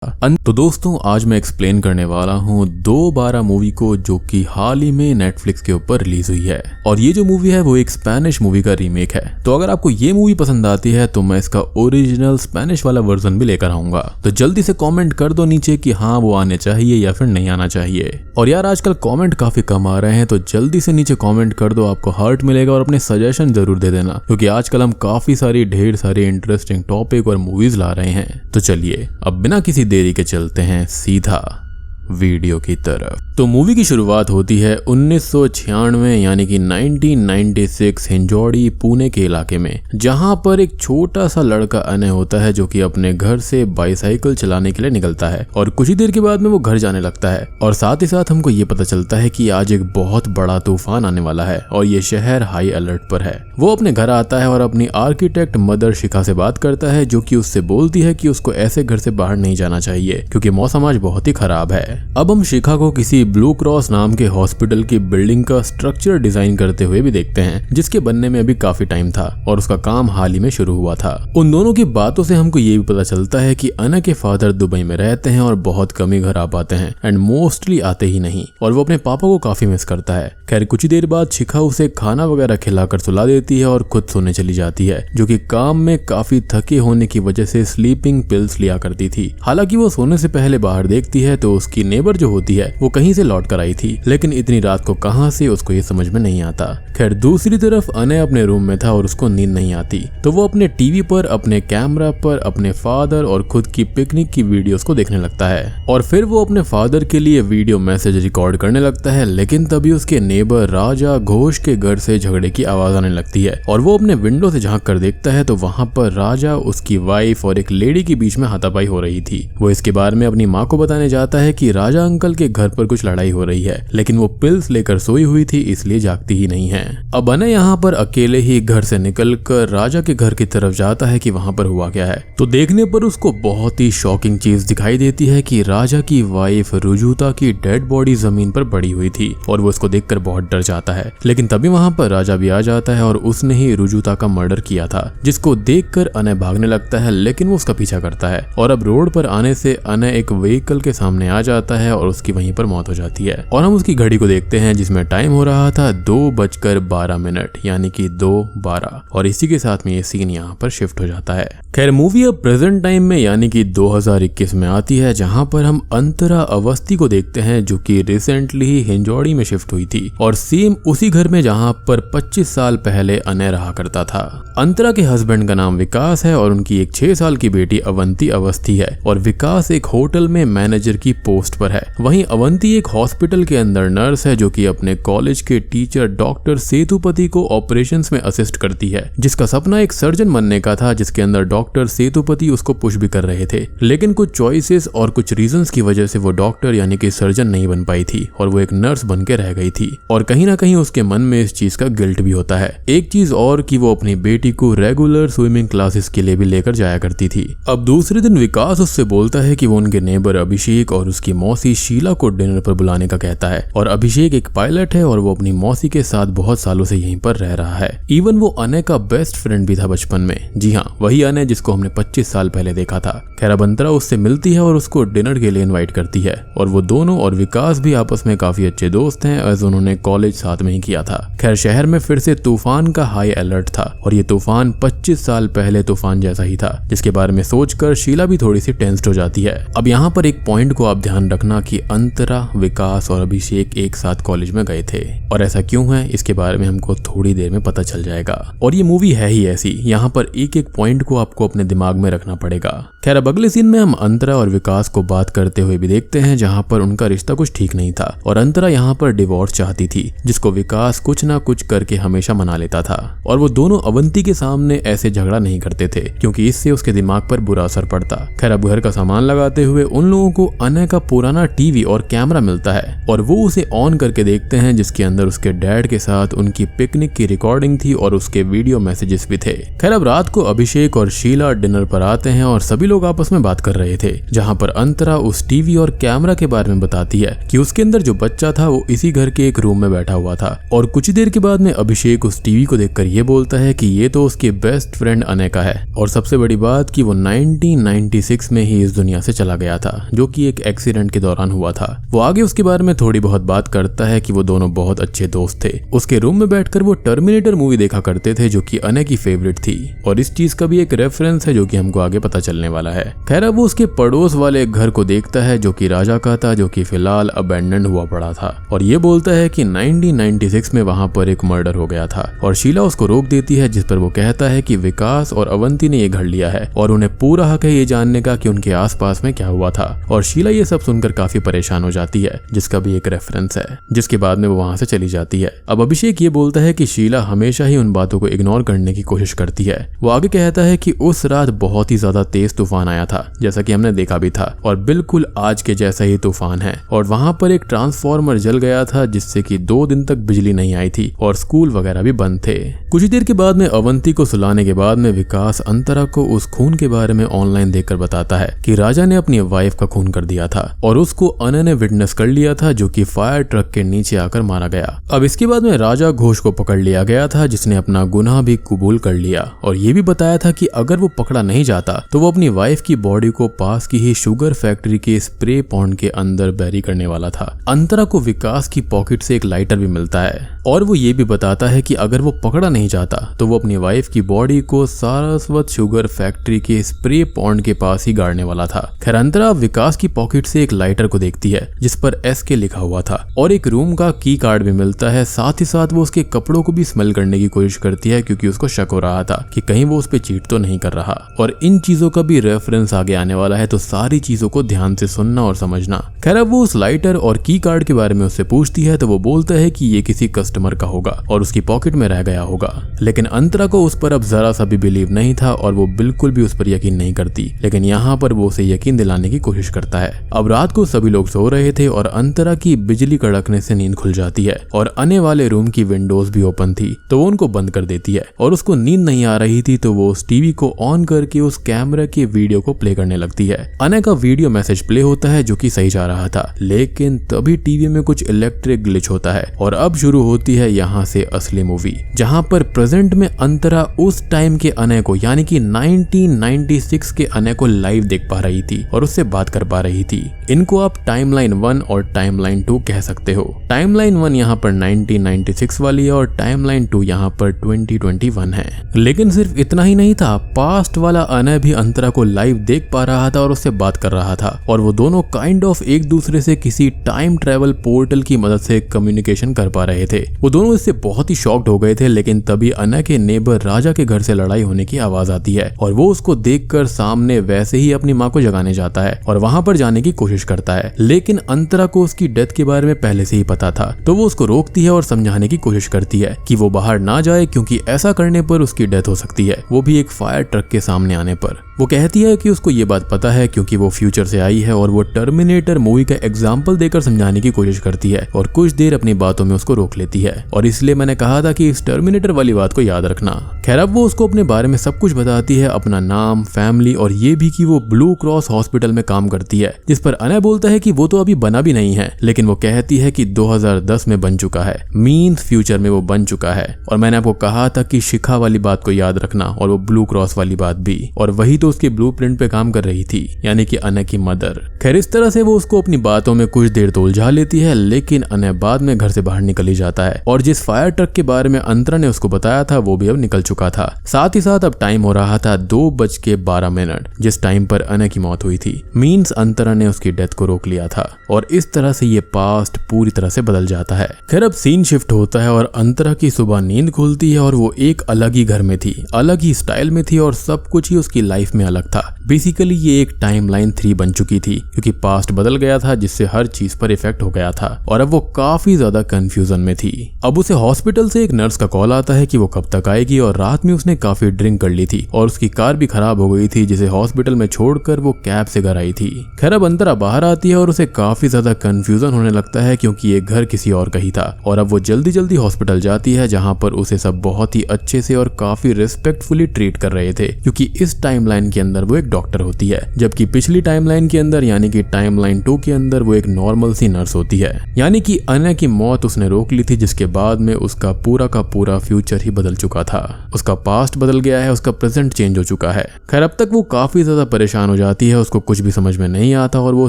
तो दोस्तों आज मैं एक्सप्लेन करने वाला हूँ 2/12 मूवी को, जो कि हाल ही में नेटफ्लिक्स के ऊपर रिलीज हुई है। और ये जो मूवी है वो एक स्पेनिश मूवी का रीमेक है। तो अगर आपको ये मूवी पसंद आती है तो मैं इसका ओरिजिनल स्पेनिश वाला वर्जन भी लेकर आऊंगा। तो जल्दी से कमेंट कर दो नीचे कि हाँ वो आने चाहिए या फिर नहीं आना चाहिए। और यार आजकल कमेंट काफी कम आ रहे हैं, तो जल्दी से नीचे कमेंट कर दो, आपको हार्ट मिलेगा। और अपने सजेशन जरूर दे देना, क्योंकि आजकल हम काफी सारी ढेर सारी इंटरेस्टिंग टॉपिक और मूवीज ला रहे हैं। तो चलिए अब बिना किसी देरी के चलते हैं सीधा वीडियो की तरफ। तो मूवी की शुरुआत होती है 1996 यानी कि 1996 हिंजौड़ी पुणे के इलाके में, जहां पर एक छोटा सा लड़का अनय होता है जो कि अपने घर से बाइसाइकिल चलाने के लिए निकलता है। और कुछ ही देर के बाद में वो घर जाने लगता है। और साथ ही साथ हमको ये पता चलता है कि आज एक बहुत बड़ा तूफान आने वाला है और ये शहर हाई अलर्ट पर है। वो अपने घर आता है और अपनी आर्किटेक्ट मदर शिखा से बात करता है, जो कि उससे बोलती है कि उसको ऐसे घर से बाहर नहीं जाना चाहिए क्योंकि मौसम आज बहुत ही खराब है। अब हम शिखा को किसी ब्लू क्रॉस नाम के हॉस्पिटल की बिल्डिंग का स्ट्रक्चर डिजाइन करते हुए भी देखते हैं, जिसके बनने में अभी काफी टाइम था और उसका काम हाल ही में शुरू हुआ था। उन दोनों की बातों से हमको ये भी पता चलता है कि अनय के फादर दुबई में रहते हैं और बहुत कम ही घर आ पाते हैं, एंड मोस्टली आते ही नहीं, और वो अपने पापा को काफी मिस करता है। खैर कुछ ही देर बाद शिखा उसे खाना वगैरह खिलाकर सुला देती है और खुद सोने चली जाती है, जो कि काम में काफी थके होने की वजह से स्लीपिंग पिल्स लिया करती थी। हालांकि वो सोने से पहले बाहर देखती है तो उसकी नेबर जो होती है वो कहीं से लौट कर आई थी, लेकिन इतनी रात को कहां से उसको ये समझ में नहीं आता। खैर दूसरी तरफ अनय अपने रूम में था और उसको नींद नहीं आती, तो वो अपने टीवी पर अपने कैमरा पर अपने फादर और खुद की पिकनिक की वीडियोस को देखने लगता है। और फिर वो अपने फादर के लिए वीडियो मैसेज रिकॉर्ड करने लगता है, लेकिन तभी उसके नेबर राजा घोष के घर से झगड़े की आवाज आने लगती है। और वो अपने विंडो से झांक कर देखता है तो वहां पर राजा, उसकी वाइफ और एक लेडी के बीच में हाथापाई हो रही थी। वो इसके बारे में अपनी माँ को बताने जाता है कि राजा अंकल के घर पर कुछ लड़ाई हो रही है, लेकिन वो पिल्स लेकर सोई हुई थी इसलिए जागती ही नहीं है। अब अनय यहाँ पर अकेले ही घर से निकलकर राजा के घर की तरफ जाता है कि वहां पर हुआ क्या है। तो देखने पर उसको बहुत ही शॉकिंग चीज दिखाई देती है कि राजा की वाइफ रुजुता की डेड बॉडी जमीन पर पड़ी हुई थी और वो उसको देखकर बहुत डर जाता है। लेकिन तभी वहां पर राजा भी आ जाता है और उसने ही रुजुता का मर्डर किया था, जिसको देखकर अनय भागने लगता है, लेकिन वो उसका पीछा करता है। और अब रोड पर आने से अनय एक व्हीकल के सामने आ जाता है और उसकी वहीं पर मौत हो जाती है। और हम उसकी घड़ी को देखते हैं जिसमें टाइम हो रहा था 2:12 यानी कि 2:12, और इसी के साथ में ये सीन यहाँ पर शिफ्ट हो जाता है। खैर मूवी अब प्रेजेंट टाइम में यानी कि 2021 में आती है, जहाँ पर हम अंतरा अवस्थी को देखते हैं, जो कि रिसेंटली ही हिंजौड़ी में शिफ्ट हुई थी और सेम उसी घर में जहाँ पर 25 साल पहले अनय रहा करता था। अंतरा के हस्बैंड का नाम विकास है और उनकी एक 6 साल की बेटी अवंती अवस्थी है। और विकास एक होटल में मैनेजर की पोस्ट पर है, वहीं अवंती एक हॉस्पिटल के अंदर नर्स है, जो कि अपने कॉलेज के टीचर डॉक्टर सेतुपति को ऑपरेशंस में असिस्ट करती है, जिसका सपना एक सर्जन बनने का था, जिसके अंदर डॉक्टर सेतुपति उसको पुश भी कर रहे थे। लेकिन कुछ चॉइसेस और कुछ रीजंस की वजह से वो डॉक्टर यानी कि सर्जन नहीं बन पाई थी और वो एक नर्स बन के रह गई थी। और कहीं ना कहीं उसके मन में इस चीज का गिल्ट भी होता है। एक चीज और कि वो अपनी बेटी को रेगुलर स्विमिंग क्लासेस के लिए भी लेकर जाया करती थी। अब दूसरे दिन विकास उससे बोलता है कि वो उनके नेबर अभिषेक और उसकी मौसी शीला को डिनर पर बुलाने का कहता है। और अभिषेक एक पायलट है और वो अपनी मौसी के साथ बहुत सालों से यहीं पर रह रहा है। इवन वो अनय का बेस्ट फ्रेंड भी था बचपन में। जी हाँ, वही अनय जिसको हमने 25 साल पहले देखा था। खैर अब अंतरा उससे मिलती है और उसको डिनर के लिए इनवाइट करती है। और वो दोनों और विकास भी आपस में काफी अच्छे दोस्त हैं, एज उन्होंने कॉलेज साथ में ही किया था। खैर शहर में फिर से तूफान का हाई अलर्ट था और ये तूफान 25 साल पहले तूफान जैसा ही था, जिसके बारे में सोचकर शीला भी थोड़ी सी टेंस्ड हो जाती है। अब यहाँ पर एक पॉइंट को आप ध्यान रखना कि अंतरा, विकास और अभिषेक एक साथ कॉलेज में गए थे, और ऐसा क्यों है इसके बारे में हमको थोड़ी देर में पता चल जाएगा। और ये मूवी है ही ऐसी, यहाँ पर एक एक पॉइंट को आपको अपने दिमाग में रखना पड़ेगा। खैर अब अगले सीन में हम अंतरा और विकास को बात करते हुए भी देखते हैं, जहाँ पर उनका रिश्ता कुछ ठीक नहीं था और अंतरा यहाँ पर डिवोर्स चाहती थी, जिसको विकास कुछ ना कुछ करके हमेशा मना लेता था। और वो दोनों अवंती के सामने ऐसे झगड़ा नहीं करते थे क्योंकि इससे उसके दिमाग पर बुरा असर पड़ता। खैर अब घर का सामान लगाते हुए उन लोगों को अनय का पुराना टीवी और कैमरा मिलता है और वो उसे ऑन करके देखते हैं, जिसके अंदर उसके डैड के साथ उनकी पिकनिक की रिकॉर्डिंग थी और उसके वीडियो मैसेजेस भी थे। खैर अब रात को अभिषेक और शीला डिनर पर आते हैं और सभी लोग आपस में बात कर रहे थे, जहाँ पर अंतरा उस टीवी और कैमरा के बारे में बताती है कि उसके अंदर जो बच्चा था वो इसी घर के एक रूम में बैठा हुआ था। और कुछ देर के बाद में अभिषेक उस टीवी को देखकर ये बोलता है कि ये तो उसके बेस्ट फ्रेंड अनेका है, और सबसे बड़ी बात कि वो 1996 में ही इस दुनिया से चला गया था, जो कि एक एक्सीडेंट के दौरान हुआ था। वो आगे उसके बारे में थोड़ी बहुत बात करता है कि वो दोनों बहुत अच्छे दोस्त थे। उसके रूम में बैठकर वो टर्मिनेटर मूवी देखा करते थे, जो कि अने की फेवरेट थी, और इस चीज का भी एक रेफरेंस है जो कि हमको आगे पता चलने वाला है। खैर अब वो उसके पड़ोस वाले घर को देखता है जो कि राजा का था, जो कि फिलहाल अबैंडन हुआ पड़ा था, और ये बोलता है कि 1996 में वहां पर एक मर्डर हो गया था। और शीला उसको रोक देती है, जिस पर वो कहता है कि विकास और अवंती ने ये घर लिया है और उन्हें पूरा हक है ये जानने का कि उनके आसपास में क्या हुआ था। और शीला ये सब सुनकर काफी परेशान हो जाती है, जिसका भी एक रेफरेंस है, जिसके बाद में वो वहां से चली जाती है। अब अभिषेक ये बोलता है कि शीला हमेशा ही उन बातों को इग्नोर करने की कोशिश करती है। वो आगे कहता है कि उस रात बहुत ही ज्यादा तेज तूफान आया था, जैसा कि हमने देखा भी था, और बिल्कुल आज के जैसा ही तूफान है। और वहां पर एक ट्रांसफार्मर जल गया था, जिससे कि 2 दिन तक बिजली नहीं आई थी और स्कूल वगैरह भी बंद थे। कुछ देर के बाद में अवंती को सुलाने के बाद में विकास अंतरा को उस खून के बारे में ऑनलाइन देखकर बताता है कि राजा ने अपनी वाइफ का खून कर दिया था और उसको अने ने विटनेस कर लिया था, जो कि फायर ट्रक के नीचे आकर मारा गया। अब इसके बाद में राजा घोष को पकड़ लिया गया था, जिसने अपना गुनाह भी कबूल कर लिया और ये भी बताया था कि अगर वो पकड़ा नहीं जाता तो वो अपनी वाइफ की बॉडी को पास की ही शुगर फैक्ट्री के स्प्रे पॉन्ड के अंदर बैरी करने वाला था। अंतरा को विकास की पॉकेट से एक लाइटर भी मिलता है और वो ये भी बताता है कि अगर वो पकड़ा नहीं जाता तो वो अपनी वाइफ की बॉडी को सारस्वत शुगर फैक्ट्री के स्प्रे पॉन्ड के पास ही गाड़ने वाला था। खैर अंतरा विकास की पॉकेट से एक लाइटर को देखती है जिस पर SK लिखा हुआ था और एक रूम का की कार्ड भी मिलता है। साथ ही साथ वो उसके कपड़ों को भी स्मेल करने की कोशिश करती है, क्योंकि उसको शक हो रहा था कि कहीं वो उस पे चीट तो नहीं कर रहा। और इन चीजों का भी रेफरेंस आगे आने वाला है, तो सारी चीजों को ध्यान से सुनना और समझना। खैर अब वो उस लाइटर और की कार्ड के बारे में उससे पूछती है, तो वो बोलता है कि ये किसी कस्टमर का होगा और उसकी पॉकेट में रह गया होगा। लेकिन अंतरा को उस पर अब जरा सा भी बिलीव नहीं था और वो बिल्कुल भी उस पर यकीन नहीं करती। लेकिन यहाँ पर वो उसे यकीन दिलाने की कोशिश करता है। अब रात को सभी लोग सो रहे थे और अंतरा की बिजली कड़कने से नींद खुल जाती है और आने वाले रूम की विंडोज भी ओपन थी, तो वो उनको बंद कर देती है। और उसको नींद नहीं आ रही थी, तो वो उस टीवी को ऑन करके उस कैमरा के वीडियो को प्ले करने लगती है। अने का वीडियो मैसेज प्ले होता है जो कि सही जा रहा था, लेकिन तभी टीवी में कुछ इलेक्ट्रिक ग्लिच होता है और अब शुरू होती है यहाँ से असली मूवी, जहाँ पर प्रेजेंट में अंतरा उस टाइम के अने को यानी कि 1996 के अने को लाइव देख पा रही थी और उससे बात कर पा रही थी। इनको आप टाइमलाइन 1 और टाइमलाइन 2 कह सकते हो। टाइमलाइन 1 यहाँ पर 1996 वाली है और टाइमलाइन 2 यहाँ पर 2021 है। लेकिन सिर्फ इतना ही नहीं था, पास्ट वाला अने भी अंतरा को लाइव देख पा रहा था और उससे बात कर रहा था और वो दोनों काइंड ऑफ एक दूसरे से किसी टाइम ट्रेवल पोर्टल की मदद से कम्युनिकेशन कर पा रहे थे। वो दोनों इससे बहुत ही शॉक्ड हो गए थे। लेकिन तभी अने के नेबर राजा के घर से लड़ाई होने की आवाज आती है और वो उसको देखकर सामने वैसे ही अपनी माँ को जगाने जाता है और वहां पर जाने की कोशिश करता है। लेकिन अंतरा को उसकी डेथ के बारे में पहले से ही पता था, तो वो उसको रोकती है और समझाने की कोशिश करती है कि वो बाहर ना जाए, क्योंकि ऐसा करने पर उसकी डेथ हो सकती है, वो भी एक फायर ट्रक के सामने आने पर। वो कहती है कि उसको ये बात पता है क्योंकि वो फ्यूचर से आई है और वो टर्मिनेटर मूवी का एग्जाम्पल देकर समझाने की कोशिश करती है और कुछ देर अपनी बातों में उसको रोक लेती है। और इसलिए मैंने कहा था कि इस टर्मिनेटर वाली बात को याद रखना। खैर अब वो उसको अपने बारे में सब कुछ बताती है, अपना नाम, फैमिली और ये भी कि वो ब्लू क्रॉस हॉस्पिटल में काम करती है, जिस पर अने बोलता है कि वो तो अभी बना भी नहीं है, लेकिन वो कहती है कि 2010 में बन चुका है, मीन्स फ्यूचर में वो बन चुका है। और मैंने आपको कहा था कि शिखा वाली बात को याद रखना और वो ब्लू क्रॉस वाली बात भी, और वही तो उसके ब्लूप्रिंट पे काम कर रही थी, यानी कि अने की मदर। खैर इस तरह से वो उसको अपनी बातों में कुछ देर तो उलझा लेती है, लेकिन अने बाद में घर से बाहर निकल ही जाता है और जिस फायर ट्रक के बारे में अंतरा ने उसको बताया था वो भी अब निकल चुका था। साथ ही साथ अब टाइम हो रहा था 2:12, जिस टाइम पर अने की मौत हुई थी। मीन्स अंतरा ने उसकी डेथ को रोक लिया था और इस तरह से ये पास्ट पूरी तरह से बदल जाता है। खैर अब सीन शिफ्ट होता है और अंतरा की सुबह नींद खुलती है और वो एक अलग ही घर में थी, अलग ही स्टाइल में थी और सब कुछ ही उसकी लाइफ में अलग था। बेसिकली ये एक टाइमलाइन 3 बन चुकी थी, क्योंकि पास्ट बदल गया था जिससे हर चीज पर इफेक्ट हो गया था और अब वो काफी ज्यादा कंफ्यूजन में थी। अब उसे हॉस्पिटल से एक नर्स का कॉल आता है कि वो कब तक आएगी और रात में उसने काफी ड्रिंक कर ली थी और उसकी कार भी खराब हो गई थी जिसे हॉस्पिटल में छोड़कर वो कैब से घर आई थी। खैर अब अंतरा बाहर आती है और उसे काफी ज्यादा कंफ्यूजन होने लगता है क्योंकि ये घर किसी और का ही था और अब वो जल्दी जल्दी हॉस्पिटल जाती है जहाँ पर उसे सब बहुत ही अच्छे से और काफी रिस्पेक्टफुली ट्रीट कर रहे थे क्योंकि इस टाइमलाइन के अंदर वो एक डॉक्टर होती है, जबकि पिछली टाइमलाइन के अंदर यानी कि टाइमलाइन 2 के अंदर वो एक नॉर्मल सी नर्स होती है। यानी कि अनय की मौत उसने रोक ली थी जिसके बाद में उसका पूरा का पूरा फ्यूचर ही बदल चुका था। उसका पास्ट बदल गया है, उसका प्रेजेंट चेंज हो चुका है। खैर अब तक वो काफी ज्यादा परेशान हो जाती है, उसको कुछ भी समझ में नहीं आता और वो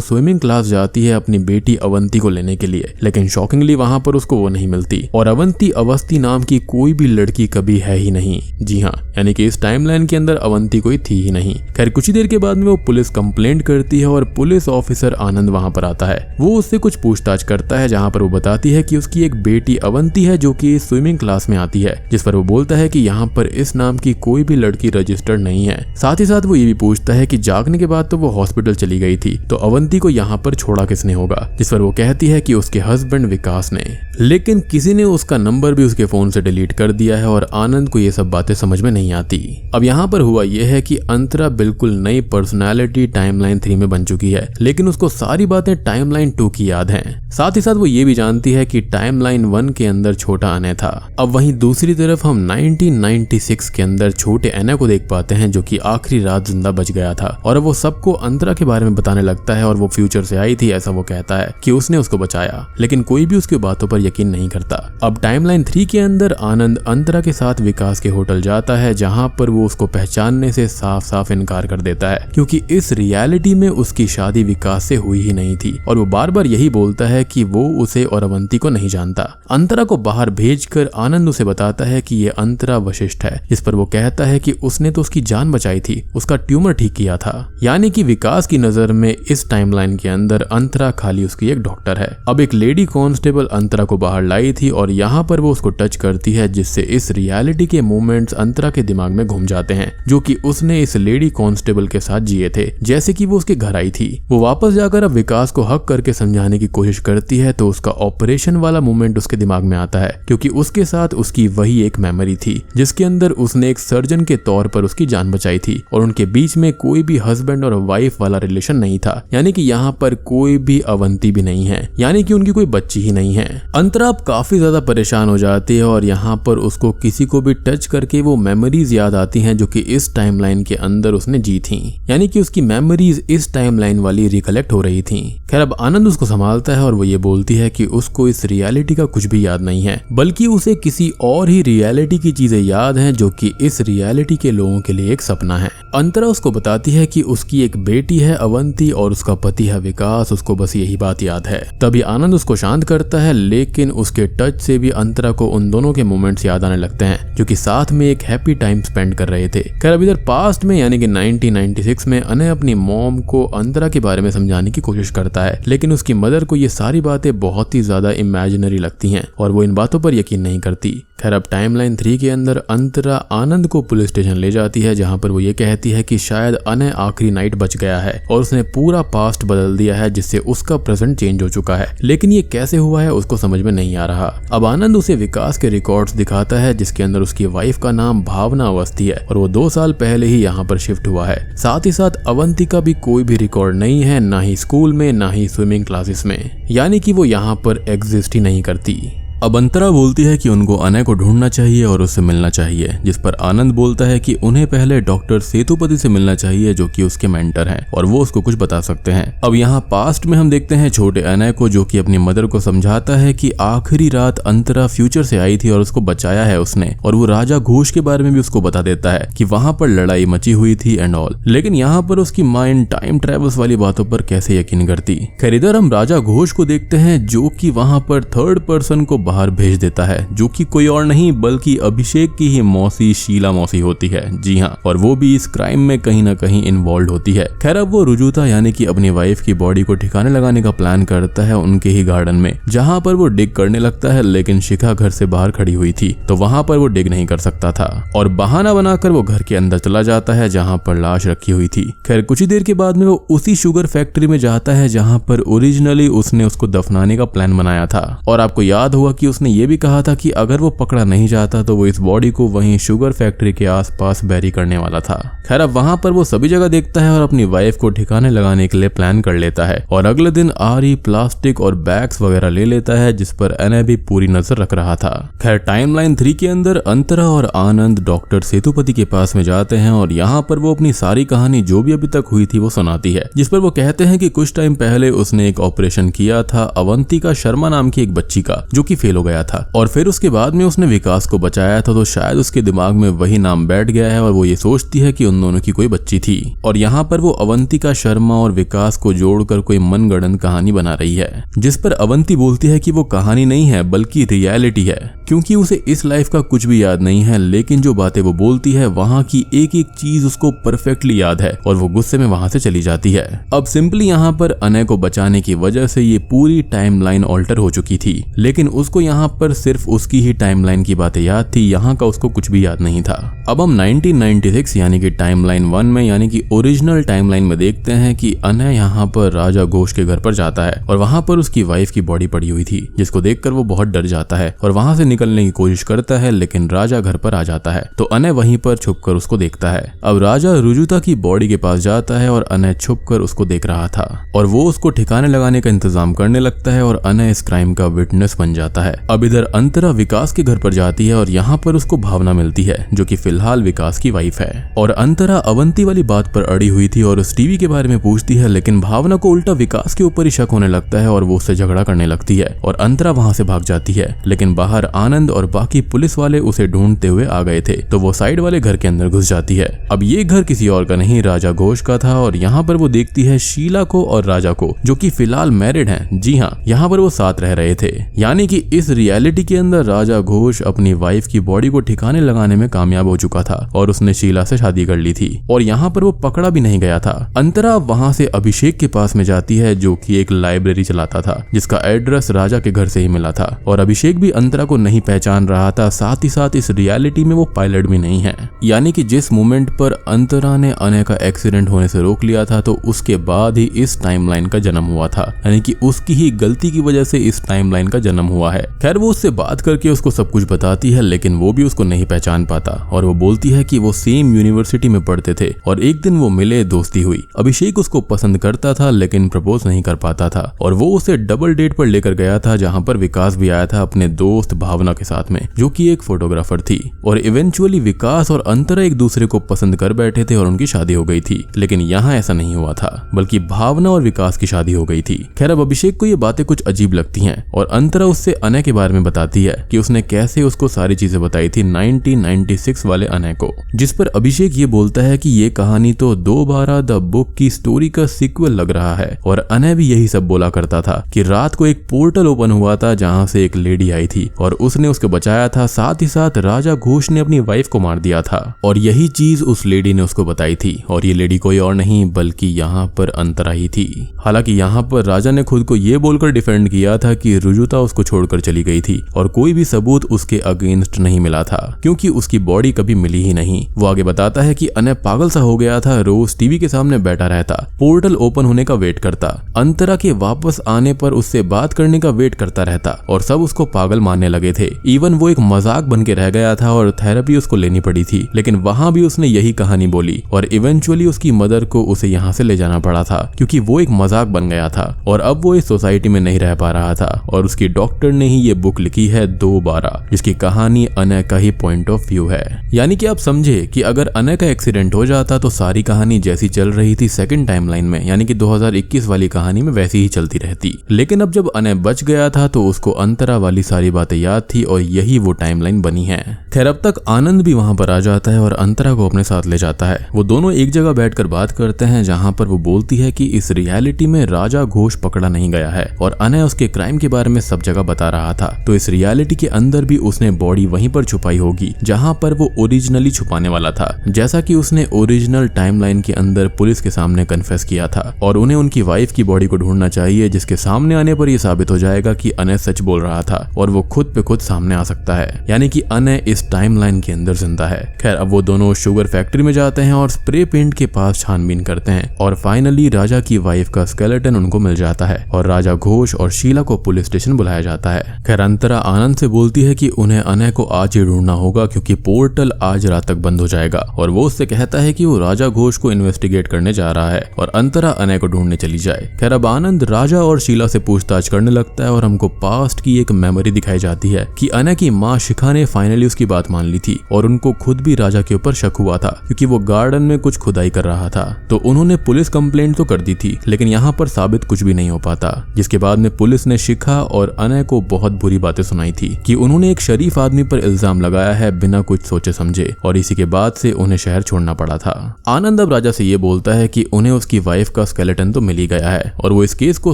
स्विमिंग क्लास जाती है अपनी बेटी अवंती को लेने के लिए, लेकिन शॉकिंगली वहां पर उसको वो नहीं मिलती और अवंती अवस्थी नाम की कोई भी लड़की कभी है ही नहीं। जी हाँ, यानी कि इस टाइमलाइन के अंदर अवंती कोई थी ही नहीं। खैर कुछ ही देर के बाद में वो पुलिस कंप्लेंट करती है और पुलिस ऑफिसर आनंद वहां पर आता है। वो उससे कुछ पूछताछ करता है जहां पर वो बताती है कि उसकी एक बेटी अवंती है जो कि स्विमिंग क्लास में आती है, जिस पर वो बोलता है कि यहाँ पर इस नाम की कोई भी लड़की रजिस्टर्ड नहीं है। साथ ही साथ वो ये भी पूछता है कि जागने के बाद तो वो हॉस्पिटल चली गई थी, तो अवंती को यहाँ पर छोड़ा किसने होगा, जिस पर वो कहती है कि उसके हस्बैंड विकास ने, लेकिन किसी ने उसका नंबर भी उसके फोन से डिलीट कर दिया है और आनंद को ये सब बातें समझ में नहीं आती। अब यहाँ पर हुआ यह है कि अंतरा बिल्कुल नई पर्सनैलिटी टाइमलाइन 3 में बन चुकी है, लेकिन उसको सारी बातें टाइमलाइन 2 की याद हैं। साथ ही साथ वो ये भी जानती है कि टाइमलाइन 1 के अंदर छोटा अनय था। अब वहीं दूसरी तरफ हम 1996 के अंदर छोटे अनय को देख पाते हैं जो कि आखिरी रात जिंदा बच गया था और अब वो सबको अंतरा के बारे में बताने लगता है और वो फ्यूचर से आई थी ऐसा वो कहता है कि उसने उसको बचाया, लेकिन कोई भी उसकी बातों पर यकीन नहीं करता। अब टाइमलाइन 3 के अंदर आनंद अंतरा के साथ विकास के होटल जाता है जहां पर वो उसको पहचानने से साफ साफ इनकार कर देता है क्योंकि इस रियलिटी में उसकी शादी विकास से हुई ही नहीं थी और वो बार बार यही बोलता है कि वो उसे और अवंती को नहीं जानता। अंतरा को बाहर भेजकर आनंद उसे बताता है कि ये अंतरा वशिष्ठ है, जिस पर वो कहता है कि उसने तो उसकी जान बचाई थी, उसका ट्यूमर ठीक किया था। यानी कि विकास की नजर में इस टाइमलाइन के अंदर अंतरा खाली उसकी एक डॉक्टर है। अब एक लेडी कांस्टेबल अंतरा को बाहर लाई थी और यहाँ पर वो उसको टच करती है जिससे इस रियलिटी के मोमेंट्स अंतरा के दिमाग में घूम जाते हैं जो कि उसने इस लेडी कांस्टेबल के साथ जिए थे जैसे कि वो उसके घर आई थी। वो वापस जाकर अब विकास को हक करके समझाने की कोशिश करती है तो उसका ऑपरेशन वाला मोमेंट उसके दिमाग में आता है क्योंकि उसके साथ उसकी वही एक मेमोरी थी जिसके अंदर उसने एक सर्जन के तौर पर उसकी जान बचाई थी और उनके बीच में कोई भी हस्बैंड और वाइफ वाला रिलेशन नहीं था। यानी कि यहाँ पर कोई भी अवंती भी नहीं है, यानी कि उनकी कोई बच्ची ही नहीं है। अंतरा अब काफी ज्यादा परेशान हो जाती है और यहाँ पर उसको किसी को भी टच करके वो मेमोरीज याद आती हैं जो कि इस टाइमलाइन के अंदर उसने जी थी, यानी कि उसकी मेमोरीज इस टाइमलाइन वाली रिकलेक्ट हो रही थी। खैर अब आनंद उसको संभालता है और वो ये बोलती है कि उसको इस रियलिटी का कुछ भी याद नहीं है बल्कि उसे किसी और ही रियलिटी की चीजें याद हैं जो कि इस रियलिटी के लोगों के लिए एक सपना है। अंतरा उसको बताती है कि उसकी एक बेटी है अवंती और उसका पति है विकास, उसको बस यही बात याद है। तभी आनंद उसको शांत करता है, लेकिन उसके टच से भी अंतरा को उन दोनों के मोमेंट्स याद आने लगते हैं जो कि साथ में एक हैप्पी टाइम स्पेंड कर रहे थे। खैर अब इधर पास्ट में यानी कि 1996 में अनय अपनी मॉम को अंतरा के बारे में समझाने की कोशिश करता है, लेकिन उसकी मदर को ये सारी बातें बहुत ही ज्यादा इमेजिनरी लगती हैं और वो इन बातों पर यकीन नहीं करती। खैर अब टाइमलाइन 3 के अंदर अंतरा आनंद को पुलिस स्टेशन ले जाती है जहां पर वो ये कहती है कि शायद अनय आखिरी नाइट बच गया है और उसने पूरा पास्ट बदल दिया है जिससे उसका प्रेजेंट चेंज हो चुका है, लेकिन ये कैसे हुआ है उसको समझ में नहीं आ रहा। अब आनंद उसे विकास के रिकॉर्ड्स दिखाता है जिसके अंदर उसकी वाइफ का नाम भावना अवस्थी है और वो 2 साल पहले ही यहाँ पर शिफ्ट हुआ है। साथ ही साथ अवंती का भी कोई भी रिकॉर्ड नहीं है, ना ही स्कूल में ना ही स्विमिंग क्लासेस में, यानी कि वो यहाँ पर एग्जिस्ट ही नहीं करती। अब अंतरा बोलती है कि उनको अनय को ढूंढना चाहिए और उससे मिलना चाहिए, जिस पर आनंद बोलता है कि उन्हें पहले डॉक्टर सेतुपति से मिलना चाहिए जो कि उसके मेंटर हैं और वो उसको कुछ बता सकते हैं। अब यहाँ पास्ट में हम देखते हैं छोटे अनय को जो कि अपनी मदर को समझाता है कि आखिरी रात अंतरा फ्यूचर से आई थी और उसको बचाया है उसने, और वो राजा घोष के बारे में भी उसको बता देता है कि वहां पर लड़ाई मची हुई थी एंड ऑल, लेकिन यहाँ पर उसकी माइंड टाइम ट्रेवल्स वाली बातों पर कैसे यकीन करती। खैर इधर हम राजा घोष को देखते हैं जो कि वहां पर थर्ड पर्सन को बाहर भेज देता है जो कि कोई और नहीं बल्कि अभिषेक की ही मौसी शीला मौसी होती है। जी हाँ, और वो भी इस क्राइम में कहीं ना कहीं इन्वॉल्व होती है। खैर अब वो रुजुता यानी कि अपनी वाइफ की बॉडी को ठिकाने लगाने का प्लान करता है उनके ही गार्डन में, जहाँ पर वो डिग करने लगता है, लेकिन शिखा घर से बाहर खड़ी हुई थी तो वहां पर वो डिग नहीं कर सकता था और बहाना बनाकर वो घर के अंदर चला जाता है जहाँ पर लाश रखी हुई थी। खैर कुछ ही देर के बाद में वो उसी शुगर फैक्ट्री में जाता है जहाँ पर ओरिजिनली उसने उसको दफनाने का प्लान बनाया था, और आपको याद होगा बल्कि उसने ये भी कहा था कि अगर वो पकड़ा नहीं जाता तो वो इस बॉडी को वहीं शुगर फैक्ट्री के आसपास बैरी करने वाला था। खैर अब वहां पर वो सभी जगह देखता है और अपनी वाइफ को ठिकाने लगाने के लिए प्लान कर लेता है और अगले दिन आरी प्लास्टिक और बैग्स वगैरह ले लेता है जिस पर एने भी पूरी नजर रख रहा था। खैर टाइमलाइन 3 के अंदर अंतरा और आनंद डॉक्टर सेतुपति के पास में जाते हैं और यहाँ पर वो अपनी सारी कहानी जो भी अभी तक हुई थी वो सुनाती है, जिस पर वो कहते हैं कि कुछ टाइम पहले उसने एक ऑपरेशन किया था अवंतिका शर्मा नाम की एक बच्ची का जो कि फेल हो गया था और फिर उसके बाद में उसने विकास को बचाया था, तो शायद उसके दिमाग में वही नाम बैठ गया है और वो ये सोचती है कि उन दोनों की कोई बच्ची थी और यहाँ पर वो अवंतिका शर्मा और विकास को जोड़कर कोई मनगढ़ंत कहानी बना रही है, जिस पर अवंती बोलती है कि वो कहानी नहीं है बल्कि रियलिटी है, क्योंकि उसे इस लाइफ का कुछ भी याद नहीं है, लेकिन जो बातें वो बोलती है वहाँ की एक एक चीज उसको परफेक्टली याद है और वो गुस्से में वहां से चली जाती है। अब सिंपली यहाँ पर अनय को बचाने की वजह से ये पूरी टाइमलाइन ऑल्टर हो चुकी थी, लेकिन उसको यहाँ पर सिर्फ उसकी ही टाइमलाइन की बातें याद थी, यहाँ का उसको कुछ भी याद नहीं था। अब हम 1996 यानी कि टाइमलाइन 1 में यानी कि ओरिजिनल टाइमलाइन में देखते हैं कि अनय यहाँ पर राजा घोष के घर पर जाता है और वहां पर उसकी वाइफ की बॉडी पड़ी हुई थी, जिसको देखकर वो बहुत डर जाता है और वहां से निकलने की कोशिश करता है, लेकिन राजा घर पर आ जाता है तो अनय वहीं पर छुपकर उसको देखता है। अब राजा रुजुता की बॉडी के पास जाता है और अनय छुपकर उसको देख रहा था और वो उसको ठिकाने लगाने का इंतजाम करने लगता है और अनय इस क्राइम का विटनेस बन जाता है। अब इधर अंतरा विकास के घर पर जाती है और यहाँ पर उसको भावना मिलती है जो कि फिलहाल विकास की वाइफ है और अंतरा अवंती वाली बात पर अड़ी हुई थी और उस टीवी के बारे में पूछती है, लेकिन भावना को उल्टा विकास के ऊपर ही शक होने लगता है और वो उससे झगड़ा करने लगती है और अंतरा वहां से भाग जाती है, लेकिन बाहर आनंद और बाकी पुलिस वाले उसे ढूंढते हुए आ गए थे तो वो साइड वाले घर के अंदर घुस जाती है। अब ये घर किसी और का नहीं राजा घोष का था और यहाँ पर वो देखती है शीला को और राजा को जो कि फिलहाल मैरिड हैं। जी हाँ, यहाँ पर वो साथ रह रहे थे, यानी कि इस रियलिटी के अंदर राजा घोष अपनी वाइफ की बॉडी को ठिकाने लगाने में कामयाब हो चुका था और उसने शीला से शादी कर ली थी और यहाँ पर वो पकड़ा भी नहीं गया था। अंतरा वहां से अभिषेक के पास में जाती है जो कि एक लाइब्रेरी चलाता था जिसका एड्रेस राजा के घर से ही मिला था और अभिषेक भी अंतरा को नहीं पहचान रहा था, साथ ही साथ इस रियलिटी में वो पायलट भी नहीं है, यानी कि जिस मोमेंट पर अंतरा ने अनय का एक्सीडेंट होने से रोक लिया था तो उसके बाद ही इस टाइमलाइन का जन्म हुआ था, यानी कि उसकी ही गलती की वजह से इस टाइमलाइन का जन्म हुआ है। खैर वो उससे बात करके उसको सब कुछ बताती है, लेकिन वो भी उसको नहीं पहचान पाता और वो बोलती है कि वो सेम यूनिवर्सिटी में पढ़ते थे और एक दिन वो मिले, दोस्ती हुई। अभिषेक उसको पसंद करता था लेकिन प्रपोज नहीं कर पाता था और वो उसे डबल डेट पर लेकर गया था जहां पर विकास भी आया था अपने दोस्त भावना के साथ में जो कि एक फोटोग्राफर थी और इवेंचुअली विकास और अंतरा एक दूसरे को पसंद कर बैठे थे और उनकी शादी हो गई थी, लेकिन यहाँ ऐसा नहीं हुआ था बल्कि भावना और विकास की शादी हो गई थी। खैर अब अभिषेक को ये बातें कुछ अजीब लगती हैं और अंतरा उससे अनय के बारे में बताती है कि उसने कैसे उसको सारी चीजें बताई थी 1996 वाले अनय को, जिस पर अभिषेक ये बोलता है कि ये कहानी तो 2/12 द बुक की स्टोरी का सीक्वल लग रहा है और अनय भी यही सब बोला करता था कि रात को एक पोर्टल ओपन हुआ था जहां से एक लेडी आई थी और उसने उसको बचाया था, साथ ही साथ राजा घोष ने अपनी वाइफ को मार दिया था और यही चीज उस लेडी ने उसको बताई थी और ये लेडी कोई और नहीं बल्कि यहाँ पर अंतरा ही थी। हालांकि यहाँ पर राजा ने खुद को ये बोलकर डिफेंड किया था कि रुजुता उसको छोड़कर चली गई थी और कोई भी सबूत उसके अगेंस्ट नहीं मिला था क्योंकि उसकी बॉडी कभी मिली ही नहीं। वो आगे बताता है कि अनय पागल सा हो गया था, रोज टीवी के सामने बैठा रहता, पोर्टल ओपन होने का वेट करता, अंतरा के वापस आने पर उससे बात करने का वेट करता रहता और सब उसको पागल मानने लगे थे। इवन वो एक मजाक बन के रह गया था और थेरेपी उसको लेनी पड़ी थी, लेकिन वहां भी उसने यही कहानी बोली और इवेंचुअली उसकी मदर को उसे यहाँ से ले जाना पड़ा था क्योंकि वो एक मजाक बन गया था और अब वो इस सोसाइटी में नहीं रह पा रहा था और उसकी डॉक्टर ने ही ये बुक लिखी है 2/12 जिसकी कहानी अनय का ही पॉइंट ऑफ व्यू है। यानी कि आप समझे कि अगर अनय का एक्सीडेंट हो जाता तो सारी कहानी जैसी चल रही थी सेकंड टाइमलाइन में यानी कि 2021 वाली कहानी में वैसी ही चलती रहती, लेकिन अब जब अनय बच गया था तो उसको अंतरा वाली सारी बातें याद थी और यही वो टाइमलाइन बनी है। खैर अब तक आनंद भी वहां पर आ जाता है और अंतरा को अपने साथ ले जाता है। वो दोनों एक जगह बैठकर बात करते हैं जहां पर वो बोलती है कि इस रियलिटी में राजा घोष पकड़ा नहीं गया है और अनय उसके क्राइम के बारे में सब जगह बता रहा था, तो इस रियलिटी के अंदर भी उसने बॉडी वहीं पर छुपाई होगी जहां पर वो ओरिजिनली छुपाने वाला था, जैसा कि उसने ओरिजिनल टाइमलाइन के अंदर पुलिस के सामने कन्फेस किया था और उन्हें उनकी वाइफ की बॉडी को ढूंढना चाहिए जिसके सामने आने पर यह साबित हो जाएगा कि अनय सच बोल रहा था और वो खुद पे खुद सामने आ सकता है। यानी कि अनय इस इस टाइमलाइन के अंदर जिंदा है। खैर अब वो दोनों शुगर फैक्ट्री में जाते हैं और स्प्रे पेंट के पास छानबीन करते हैं और फाइनली राजा की वाइफ का स्केलेटन उनको मिल जाता है और राजा घोष और शीला को पुलिस स्टेशन बुलाया जाता है। खैर अंतरा आनंद से बोलती है कि उन्हें अनय को आज ही ढूंढना होगा क्योंकि पोर्टल आज रात तक बंद हो जाएगा और वो उससे कहता है कि वो राजा घोष को इन्वेस्टिगेट करने जा रहा है और अंतरा अनय को ढूंढने चली जाए। खैर अब आनंद राजा और शीला से पूछताछ करने लगता है और हमको पास्ट की एक मेमोरी दिखाई जाती है कि अनय की माँ शिखा ने फाइनली उसकी बात मान ली थी और उनको खुद भी राजा के ऊपर शक हुआ था क्योंकि वो गार्डन में कुछ खुदाई कर रहा था। तो उन्होंने पुलिस कंप्लेंट तो कर दी थी लेकिन यहाँ पर साबित कुछ भी नहीं हो पाता, जिसके बाद में पुलिस ने शिखा और अनय को बहुत बुरी बातें सुनाई थी कि उन्होंने एक शरीफ आदमी पर इल्जाम लगाया है बिना कुछ सोचे समझे और इसी के बाद से उन्हें शहर छोड़ना पड़ा था। आनंद अब राजा से ये बोलता है कि उन्हें उसकी वाइफ का स्केलेटन तो मिल ही गया है और वो इस केस को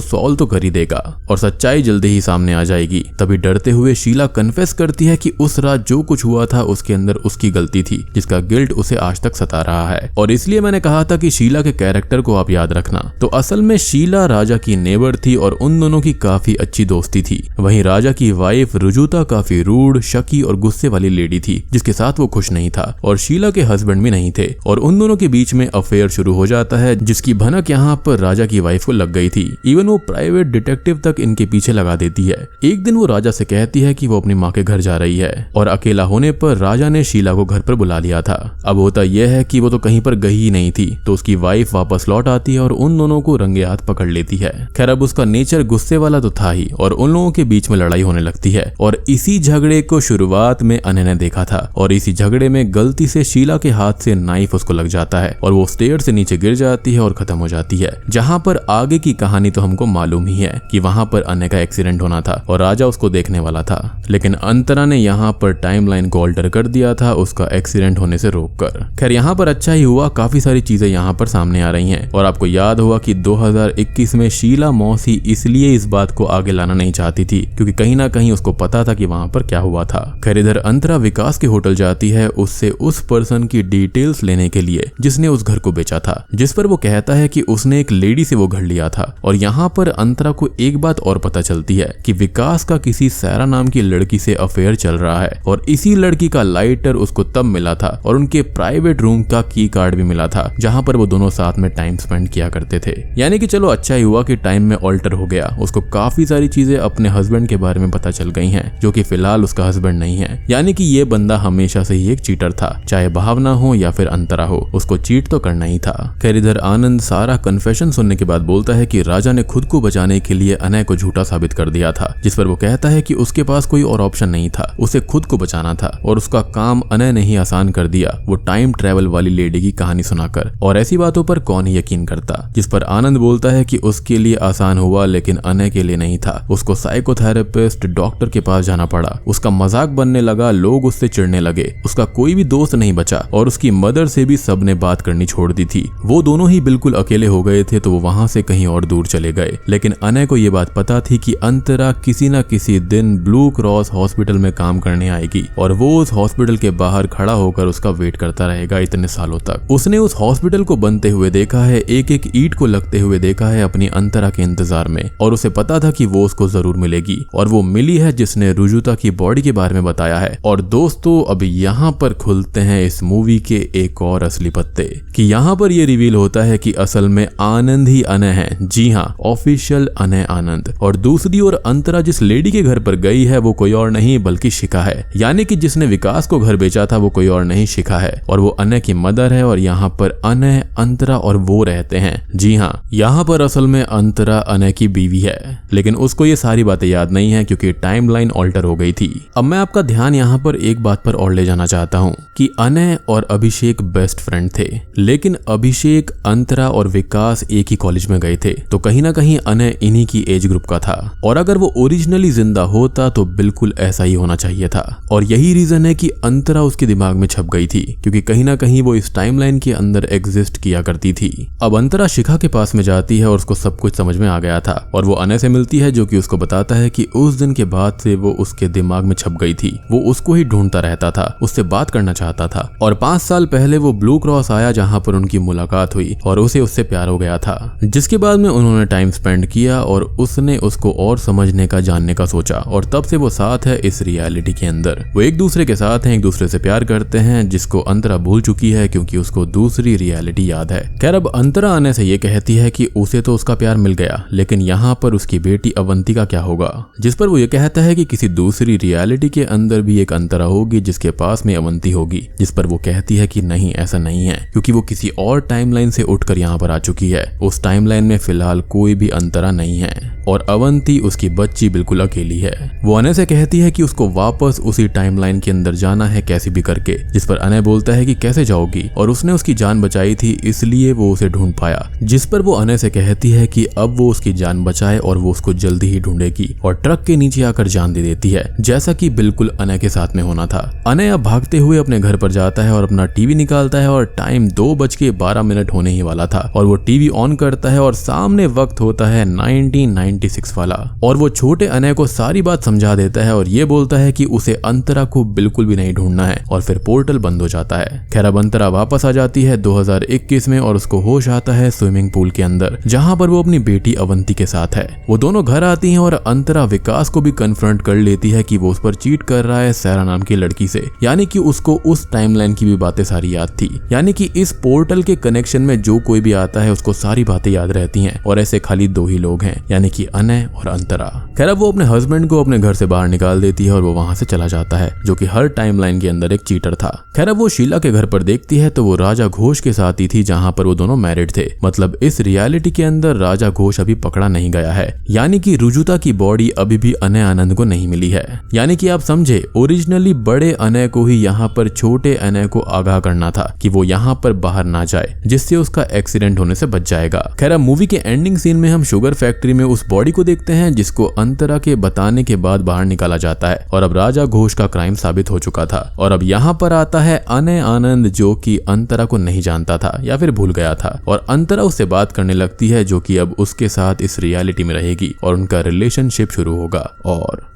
सॉल्व तो कर ही देगा और सच्चाई जल्दी ही सामने आ जाएगी। तभी डरते हुए शीला कन्फेस करती है कि उस रात जो कुछ हुआ था उसके अंदर उसकी गलती थी जिसका गिल्ट उसे आज तक सता रहा है और इसलिए मैंने कहा था कि शीला के कैरेक्टर को आप याद रखना। तो असल में शीला राजा की नेबर थी और उन दोनों की काफी अच्छी दोस्ती थी। वहीं राजा की वाइफ रुजुता काफी रूड, शकी और गुस्से वाली लेडी थी जिसके साथ वो खुश नहीं था और शीला के हस्बैंड भी नहीं थे और उन दोनों के बीच में अफेयर शुरू हो जाता है जिसकी भनक यहाँ पर राजा की वाइफ को लग गई थी। इवन वो प्राइवेट डिटेक्टिव तक इनके पीछे लगा देती है। एक दिन वो राजा से कहती है कि वो अपनी माँ के घर जा रही है और अकेला होने पर राजा ने शीला को घर पर बुला लिया था। अब होता यह है कि वो तो कहीं पर गई ही नहीं थी तो उसकी वाइफ वापस लौट आती है और उन दोनों को रंगे हाथ पकड़ लेती है। खैर अब उसका नेचर गुस्से वाला तो था ही और उन लोगों के बीच में लड़ाई होने लगती है और इसी झगड़े को शुरुआत में अनय ने देखा था और इसी झगड़े में गलती से शीला के हाथ से नाइफ उसको लग जाता है और वो स्टेयर से नीचे गिर जाती है और खत्म हो जाती है। जहाँ पर आगे की कहानी तो हमको मालूम ही है कि वहाँ पर अनय का एक्सीडेंट होना था और राजा उसको देखने वाला था, लेकिन अंतरा ने यहाँ पर टाइमलाइन को ऑल्टर कर दिया था उसका एक्सीडेंट होने से रोककर। खैर यहाँ पर अच्छा ही हुआ, काफी सारी चीजें यहाँ पर सामने आ रही हैं और आपको याद होगा कि 2021 में शीला मौसी इसलिए इस बात को आगे लाना नहीं चाहती थी क्योंकि कहीं ना कहीं उसको पता था कि वहाँ पर क्या हुआ था। खैर इधर अंतरा विकास के होटल जाती है उससे उस पर्सन की डिटेल्स लेने के लिए जिसने उस घर को बेचा था, जिस पर वो कहता है कि उसने एक लेडी से वो घर लिया था। और यहाँ पर अंतरा को एक बात और पता चलती है कि विकास का किसी सैरा नाम की लड़की से अफेयर चल रहा है और इसी लड़की का लाइटर उसको तब मिला था और उनके प्राइवेट रूम का की कार्ड भी मिला था जहाँ पर वो दोनों साथ में टाइम स्पेंड किया करते थे। यानी कि चलो अच्छा ही हुआ कि टाइम में ऑल्टर हो गया, उसको काफी सारी चीजें अपने हस्बैंड के बारे में पता चल गई हैं जो कि फिलहाल उसका हस्बैंड नहीं है। यानी कि ये बंदा हमेशा से ही एक चीटर था, चाहे भावना हो या फिर अंतरा हो, उसको चीट तो करना ही था। खैर इधर आनंद सारा कन्फेशन सुनने के बाद बोलता है कि राजा ने खुद को बचाने के लिए अनय को झूठा साबित कर दिया था, जिस पर वो कहता है कि उसके पास कोई और ऑप्शन नहीं था, उसे खुद को बचाना था और उसका काम अनय ने ही आसान कर दिया, वो टाइम ट्रेवल वाली लेडी की कहानी सुनाकर। और ऐसी बातों पर कौन ही यकीन करता। जिस पर आनंद बोलता है कि उसके लिए आसान हुआ लेकिन अनय के लिए नहीं था, उसको साइकोथेरेपिस्ट डॉक्टर के पास जाना पड़ा, उसका मजाक बनने लगा, लोग उससे चिढ़ने लगे, उसका कोई भी दोस्त नहीं बचा और उसकी मदर से भी सबने बात करनी छोड़ दी थी। वो दोनों ही बिल्कुल अकेले हो गए थे तो वो वहां से कहीं और दूर चले गए। लेकिन अनय को ये बात पता थी कि अंतरा किसी न किसी दिन ब्लू क्रॉस हॉस्पिटल में काम करने आएगी और वो उस हॉस्पिटल के बाहर खड़ा होकर उसका वेट करता रहेगा इतने सालों तक। उसने उस हॉस्पिटल को बनते हुए देखा है, एक एक ईंट को लगते हुए देखा है अपनी अंतरा के इंतजार में और उसे पता था कि वो उसको जरूर मिलेगी और वो मिली है जिसने रुजुता की बॉडी के बारे में बताया है। और दोस्तों अब यहाँ पर खुलते हैं इस मूवी के एक और असली पत्ते कि यहाँ पर ये रिवील होता है कि असल में आनंद ही अनय है। जी हाँ, ऑफिशियल अनय आनंद। और दूसरी ओर अंतरा जिस लेडी के घर पर गई है वो कोई और नहीं बल्कि शिखा है। यानी कि जिसने विकास को घर बेचा था वो कोई और नहीं शिखा है और वो अनय की मदर है और यहाँ पर अनय, अंतरा और वो रहते हैं। जी हाँ, यहाँ पर असल में अंतरा अनय की बीवी है, लेकिन उसको ये सारी बातें याद नहीं है क्योंकि टाइमलाइन ऑल्टर हो गई थी। अब मैं आपका ध्यान यहाँ पर एक बात पर और ले जाना चाहता हूँ कि अनय और अभिषेक बेस्ट फ्रेंड थे, लेकिन अभिषेक, अंतरा और विकास एक ही कॉलेज में गए थे, तो कहीं ना कहीं अनय इन्हीं की एज ग्रुप का था और अगर वो ओरिजिनली जिंदा होता तो बिल्कुल ऐसा ही होना चाहिए था। और यही रीजन है कि अंतरा उसके दिमाग में छप गई थी क्योंकि कहीं ना कहीं वो इस टाइमलाइन के अंदर एग्जिस्ट किया करती थी। अब अंतरा शिखा के पास में जाती है और उसको सब कुछ समझ में आ गया था और वो अनय से मिलती है जो कि उसको बताता है कि उस दिन के बाद से वो उसके दिमाग में छप गई थी, वो उसको ही ढूंढता रहता था, उससे बात करना चाहता था और 5 साल पहले वो ब्लू क्रॉस आया जहाँ पर उनकी मुलाकात हुई और उसे उससे प्यार हो गया था, जिसके बाद में उन्होंने टाइम स्पेंड किया और उसने उसको और समझने का, जानने का सोचा और तब से वो साथ है इस रियलिटी के अंदर। वो एक दूसरे के साथ हैं, एक दूसरे से प्यार करते हैं, जिसको अंतरा भूल चुकी है क्योंकि उसको दूसरी रियलिटी याद है। खैर अब अंतरा आने से ये कहती है कि उसे तो उसका प्यार मिल गया, लेकिन यहाँ पर उसकी बेटी अवंती का क्या होगा, जिस पर वो ये कहता है कि किसी दूसरी रियलिटी के अंदर भी एक अंतरा होगी जिसके पास में अवंती होगी, जिस पर वो कहती है कि नहीं ऐसा नहीं है, क्योंकि वो किसी और टाइमलाइन से उठकर यहाँ पर आ चुकी है। उस टाइमलाइन में फिलहाल कोई भी अंतरा नहीं है और अवंती उसकी बच्ची बिल्कुल अकेली है। वो अनय से कहती है कि उसको वापस उसी टाइमलाइन के अंदर जाना है कैसे भी करके, जिस पर अनय बोलता है कि कैसे जाओगी, और उसने उसकी जान बचाई थी इसलिए वो उसे ढूंढ पाया। जिस पर वो अनय से कहती है कि अब वो उसकी जान बचाए और वो उसको जल्दी ही ढूंढेगी, और ट्रक के नीचे आकर जान दे देती है, जैसा कि बिल्कुल अनय के साथ में होना था। अनय अब भागते हुए अपने घर पर जाता है और अपना टीवी निकालता है और टाइम 2:12 होने ही वाला था, और वो टीवी ऑन करता है और सामने वक्त होता है 1996 वाला, और वो छोटे अनय को सारी बात समझा देता है और ये बोलता है कि उसे अंतरा को बिल्कुल भी नहीं ढूंढना है, और फिर पोर्टल बंद हो जाता है। खैर अब अंतरा वापस आ जाती है 2021 में और उसको होश आता है स्विमिंग पूल के अंदर, जहां पर वो अपनी बेटी अवंती के साथ है। वो दोनों घर आती हैं और अंतरा विकास को भी कन्फ्रंट कर लेती है कि वो उस पर चीट कर रहा है सैरा नाम की लड़की से, यानी कि उसको उस टाइमलाइन की भी बातें सारी याद थी, यानी कि इस पोर्टल के कनेक्शन में जो कोई भी आता है उसको सारी बातें याद रहती हैं, और ऐसे खाली 2 ही लोग हैं, यानी कि अनय और अंतरा। खैर अब वो अपने हस्बैंड को अपने घर से बाहर निकाल देती है और वो वहां से चला जाता है, जो कि हर टाइमलाइन के अंदर एक चीटर था। खैर अब वो शीला के घर पर देखती है तो वो राजा घोष के साथ ही थी, जहां पर वो दोनों मैरिड थे। मतलब इस रियलिटी के अंदर राजा घोष अभी पकड़ा नहीं गया है, यानी कि रुजुता की बॉडी अभी भी अनय आनंद को नहीं मिली है। यानी कि आप समझे, ओरिजिनली बड़े अनय को ही यहाँ पर छोटे अनय को आगाह करना था कि वो यहाँ पर बाहर ना जाए, जिससे उसका एक्सीडेंट होने से बच जाएगा। खैर अब मूवी के एंडिंग सीन में हम शुगर फैक्ट्री में उस बॉडी को देखते हैं जिसको अंतरा के बताने के बाद बाहर निकाला जाता है, और अब राजा घोष का क्राइम साबित हो चुका था। और अब यहाँ पर आता है अनय आनंद, जो कि अंतरा को नहीं जानता था या फिर भूल गया था, और अंतरा उससे बात करने लगती है, जो कि अब उसके साथ इस रियलिटी में रहेगी और उनका रिलेशनशिप शुरू होगा। और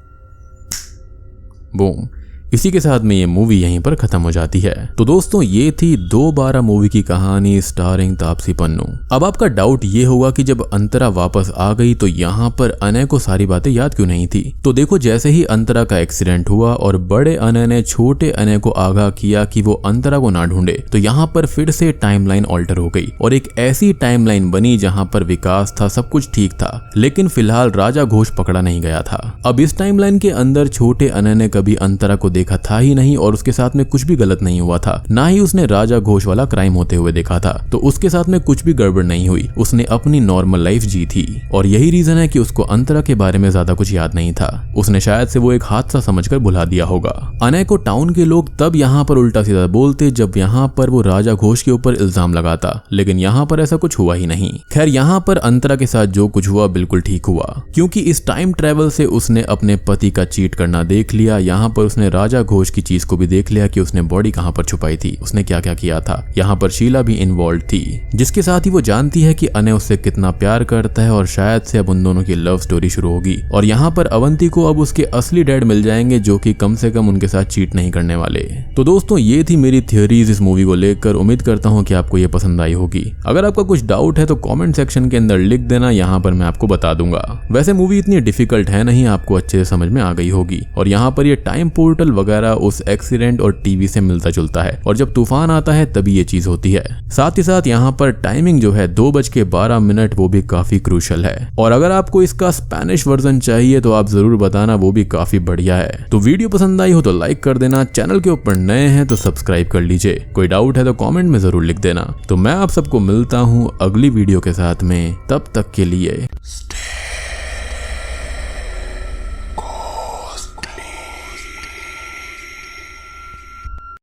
बूम, इसी के साथ में ये मूवी यहीं पर खत्म हो जाती है। तो दोस्तों ये थी 2/12 मूवी की कहानी स्टारिंग तापसी पन्नू। अब आपका डाउट ये होगा कि जब अंतरा वापस आ गई तो यहाँ पर अनय को सारी बातें याद क्यों नहीं थी। तो देखो, जैसे ही अंतरा का एक्सीडेंट हुआ और बड़े अनय ने छोटे अनय को आगाह किया कि वो अंतरा को ना ढूंढे, तो यहाँ पर फिर से टाइमलाइन ऑल्टर हो गई और एक ऐसी टाइमलाइन बनी जहाँ पर विकास था, सब कुछ ठीक था, लेकिन फिलहाल राजा घोष पकड़ा नहीं गया था। अब इस टाइमलाइन के अंदर छोटे अनय ने कभी अंतरा को देखा था ही नहीं और उसके साथ में कुछ भी गलत नहीं हुआ था, ना ही उसने राजा घोष वाला क्राइम होते हुए देखा था, तो उसके साथ में कुछ भी गड़बड़ नहीं हुई, उसने अपनी नॉर्मल लाइफ जी थी। और यही रीजन है कि उसको अंतरा के बारे में ज्यादा कुछ याद नहीं था, उसने शायद से वो एक हादसा समझकर भुला दिया होगा। अनय को टाउन के लोग तब यहाँ पर उल्टा सीधा बोलते जब यहाँ पर वो राजा घोष के ऊपर इल्जाम लगाता, लेकिन यहाँ पर ऐसा कुछ हुआ ही नहीं। खैर यहाँ पर अंतरा के साथ जो कुछ हुआ बिल्कुल ठीक हुआ, क्योंकि इस टाइम ट्रेवल से उसने अपने पति का चीट करना देख लिया, यहाँ पर उसने राजा घोष की चीज को भी देख लिया कि उसने बॉडी कहां पर छुपाई थी, उसने क्या क्या किया था। यहाँ पर शीला भी इन्वॉल्व थी, जिसके साथ ही वो जानती है कि अनय उससे कितना प्यार करता है और शायद से अब उन दोनों की लव स्टोरी शुरू होगी। और यहाँ पर अवंती को अब उसके असली डैड मिल जाएंगे, जो कि कम से कम उनके साथ चीट नहीं करने वाले। तो दोस्तों ये थी मेरी थियोरीज इस मूवी को लेकर, उम्मीद करता हूँ कि आपको ये पसंद आई होगी। अगर आपका कुछ डाउट है तो कॉमेंट सेक्शन के अंदर लिख देना, यहाँ पर मैं आपको बता दूंगा। वैसे मूवी इतनी डिफिकल्ट है नहीं, आपको अच्छे से समझ में आ गई होगी। और यहाँ पर ये टाइम पोर्टल वगैरह उस एक्सीडेंट और टीवी से मिलता जुलता है, और जब तूफान आता है तभी ये चीज होती है। साथ ही साथ यहाँ पर टाइमिंग जो है 2:12 वो भी काफी क्रूशल है। और अगर आपको इसका स्पेनिश वर्जन चाहिए तो आप जरूर बताना, वो भी काफी बढ़िया है। तो वीडियो पसंद आई हो तो लाइक कर देना, चैनल के ऊपर नए हैं तो सब्सक्राइब कर लीजिए, कोई डाउट है तो कॉमेंट में जरूर लिख देना। तो मैं आप सबको मिलता हूँ अगली वीडियो के साथ में, तब तक के लिए